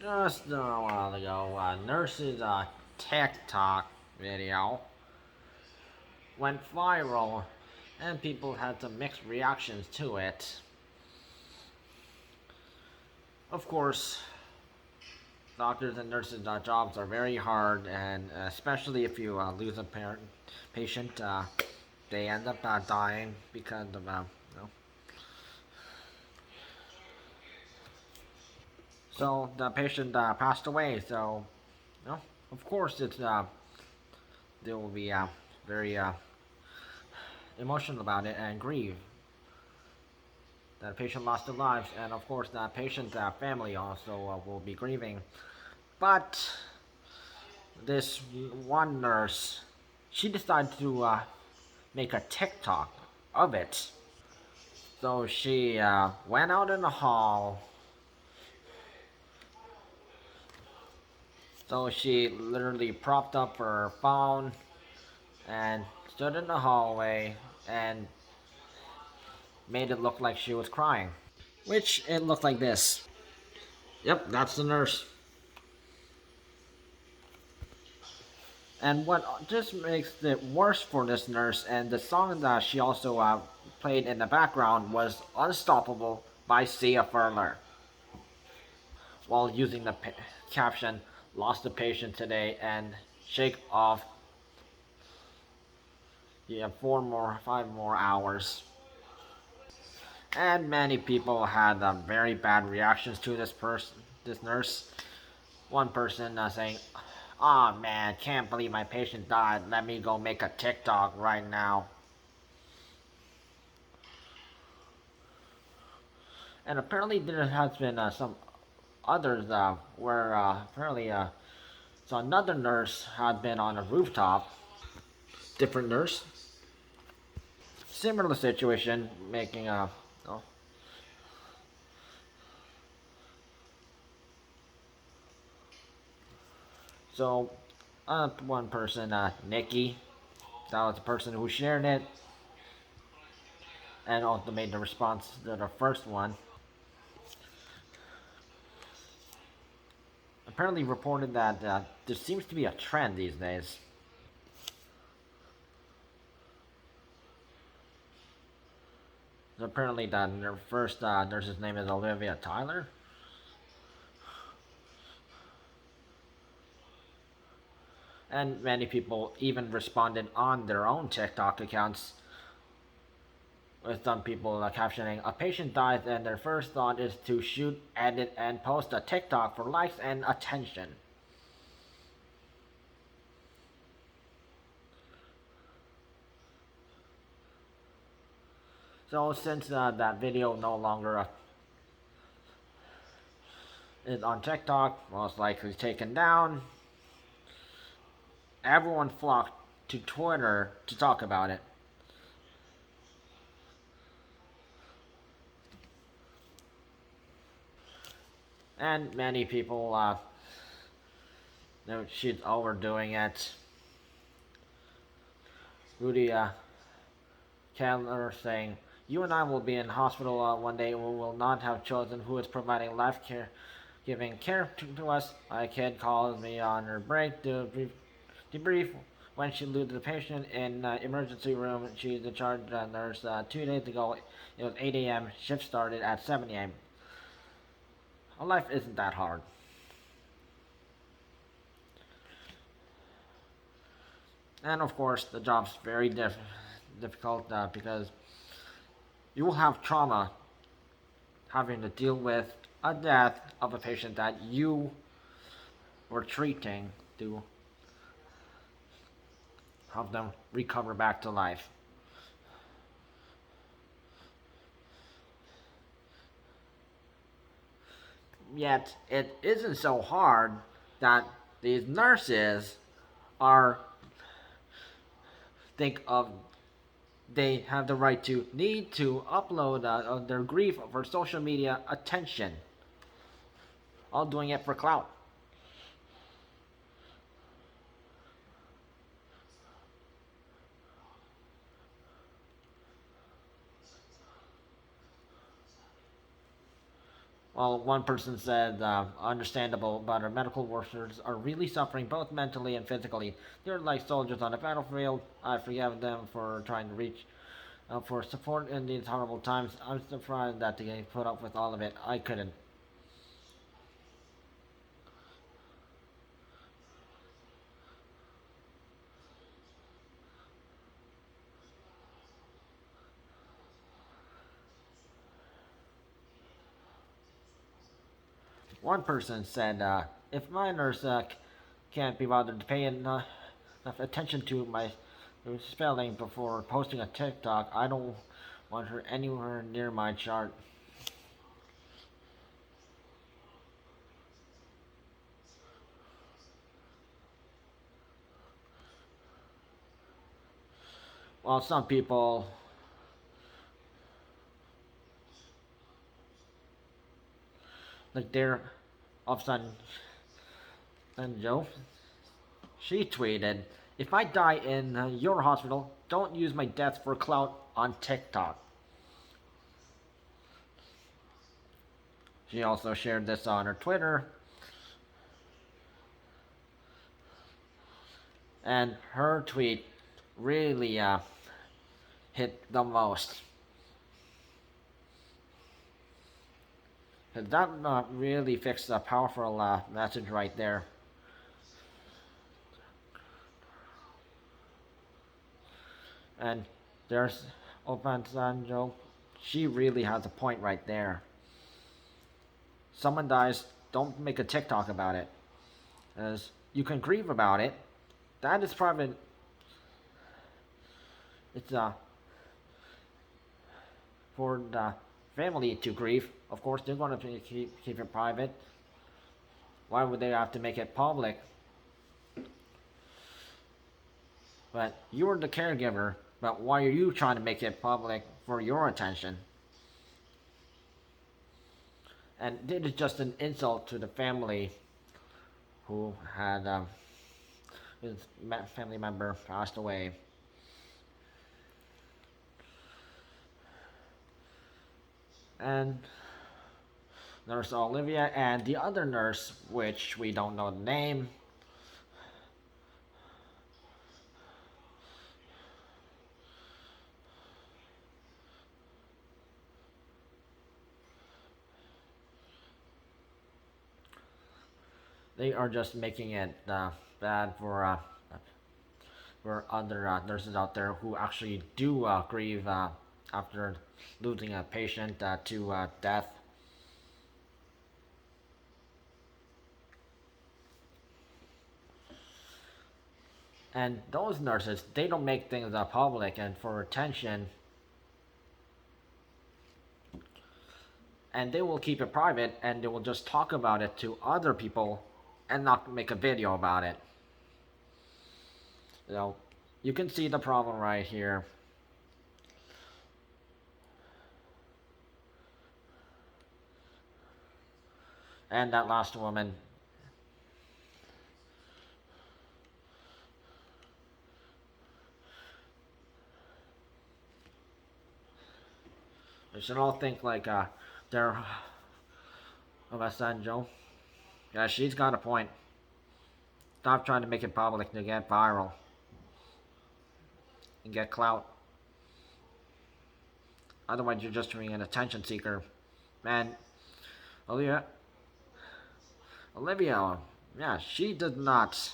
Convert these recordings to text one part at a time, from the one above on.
Just a while ago, a nurse's TikTok video went viral, and people had some mixed reactions to it. Of course, doctors and nurses' jobs are very hard, and especially if you lose a patient, they end up dying because of you know. So the patient passed away. So, of course, it's they will be very emotional about it and grieve that patient lost their lives, and of course that patient's family also will be grieving. But this one nurse, she decided to make a TikTok of it. So she went out in the hall. So she literally propped up her phone and stood in the hallway and made it look like she was crying. Which it looked like this. Yep, that's the nurse. And what just makes it worse for this nurse, and the song that she also played in the background was Unstoppable by Sia Furler, while using the caption, lost a patient today and shake off, you have 5 more hours. And many people had very bad reactions to this nurse. One person saying, "Aw, oh, man, can't believe my patient died. Let me go make a TikTok right now." And apparently there has been some others where apparently so another nurse had been on a rooftop. Different nurse. Similar situation, making a. Oh, so one person, Nikki, that was the person who shared it, and also made the response to the first one. Apparently reported that there seems to be a trend these days. So apparently the first nurse's name is Olivia Tyler. And many people even responded on their own TikTok accounts, with some people captioning, "A patient dies and their first thought is to shoot, edit, and post a TikTok for likes and attention." So since that video no longer is on TikTok, most likely taken down, everyone flocked to Twitter to talk about it. And many people know she's overdoing it. Rudy Candler saying, "You and I will be in hospital one day and we will not have chosen who is providing life care, giving care to us. My kid calls me on her break to debrief when she loses the patient in emergency room. She's the charge nurse 2 days ago. It was 8 a.m. Shift started at 7 a.m. Our life isn't that hard." And of course, the job's very difficult because you will have trauma having to deal with a death of a patient that you were treating to help them recover back to life. Yet, it isn't so hard that these nurses are think of they have the right to need to upload their grief for social media attention, all doing it for clout. Well, one person said, understandable, but our medical workers are really suffering both mentally and physically. They're like soldiers on a battlefield. I forgive them for trying to reach for support in these horrible times. I'm surprised that they put up with all of it. I couldn't. One person said, if my nurse can't be bothered to pay enough attention to my spelling before posting a TikTok, I don't want her anywhere near my chart. Well, some people, like they're of sudden, and Joe, she tweeted, if I die in your hospital, don't use my death for clout on TikTok. She also shared this on her Twitter, and her tweet really hit the most. That really fixed a powerful message right there. And there's Obansanjo. She really has a point right there. Someone dies, don't make a TikTok about it. As you can grieve about it. That is private. It's for the family to grieve. Of course, they're going to keep it private. Why would they have to make it public? But you're the caregiver. But why are you trying to make it public for your attention? And it is just an insult to the family who had his family member passed away. And Nurse Olivia and the other nurse, which we don't know the name, they are just making it bad for other nurses out there who actually do grieve after losing a patient to death. And those nurses, they don't make things public and for attention, and they will keep it private and they will just talk about it to other people and not make a video about it. You know, you can see the problem right here. And that last woman. They should all think like they're of a son, Joe. Yeah, she's got a point. Stop trying to make it public to get viral and get clout. Otherwise, you're just being an attention seeker. Man, Olivia, Olivia, yeah, she does not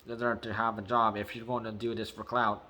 deserve to have a job if she's going to do this for clout.